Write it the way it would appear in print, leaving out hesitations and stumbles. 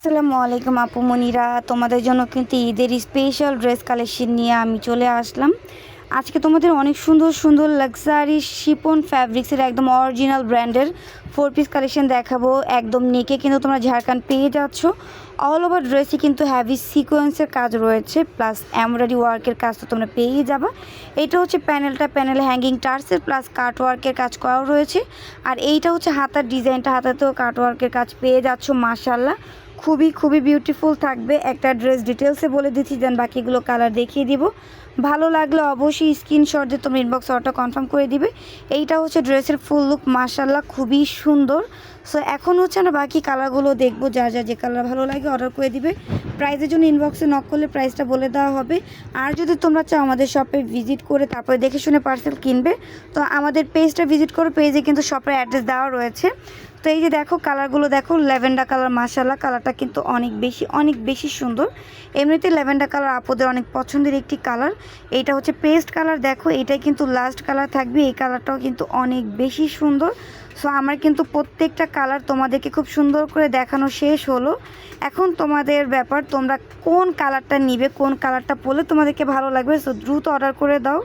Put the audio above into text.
আসসালামু আলাইকুম আপু মনিরা, তোমাদের জন্য কিন্তু ঈদের স্পেশাল ড্রেস কালেকশন নিয়ে আমি চলে আসলাম। আজকে তোমাদের অনেক সুন্দর সুন্দর লাক্সারি শিপন ফ্যাব্রিক্সের একদম অরিজিনাল ব্র্যান্ডের 4 পিস কালেকশন দেখাবো। একদম নেকে কিন্তু তোমরা ঝাড়খান পেয়ে যাচ্ছ। অল ওভার ড্রেসে কিন্তু হ্যাভি সিকোয়েন্সের কাজ রয়েছে, প্লাস এমব্রয়ডারি ওয়ার্কের কাজ তো তোমরা পেয়েই যাবা। এটা হচ্ছে প্যানেলে হ্যাঙ্গিং টার্সেল প্লাস কাট ওয়ার্কের কাজ করাও রয়েছে। আর এইটা হচ্ছে হাতার ডিজাইনটা, হাতাতেও কাট ওয়ার্কের কাজ পেয়ে যাচ্ছ। মাশাল্লাহ, খুবই খুবই বিউটিফুল থাকবে। একটা ড্রেস ডিটেলসে বলে দিচ্ছি, দেন বাকিগুলো কালার দেখিয়ে দিব। ভালো লাগলে অবশ্যই স্ক্রিনশট দিয়ে তোমরা ইনবক্স অর্ডার কনফার্ম করে দিবে। এইটা হচ্ছে ড্রেসের ফুল লুক, মাশাল্লাহ খুবই সুন্দর। সো এখন হচ্ছে আমরা বাকি কালারগুলো দেখবো, যার যা যে কালার ভালো লাগে অর্ডার করে দিবে। প্রাইসের জন্য ইনবক্সে নক করলে প্রাইসটা বলে দেওয়া হবে। আর যদি তোমরা চাও আমাদের শপে ভিজিট করে তারপরে দেখে শুনে পার্সেল কিনবে, তো আমাদের পেজটা ভিজিট করো। পেজে কিন্তু শপের অ্যাড্রেস দেওয়া রয়েছে। তো এই যে দেখো কালারগুলো দেখো, ল্যাভেন্ডার কালার, মাশাল্লাহ কালারটা কিন্তু অনেক বেশি সুন্দর। এমনিতে ল্যাভেন্ডার কালার আপুদের অনেক পছন্দের একটি কালার। এইটা হচ্ছে পেস্ট কালার, দেখো এটাই কিন্তু লাস্ট কালার থাকবে। এই কালারটাও কিন্তু অনেক বেশি সুন্দর। সো আমার কিন্তু প্রত্যেকটা কালার তোমাদেরকে খুব সুন্দর করে দেখানো শেষ হলো। এখন তোমাদের ব্যাপার, তোমরা কোন কালারটা নিবে, কোন কালারটা পরলে তোমাদেরকে ভালো লাগবে। সো দ্রুত অর্ডার করে দাও।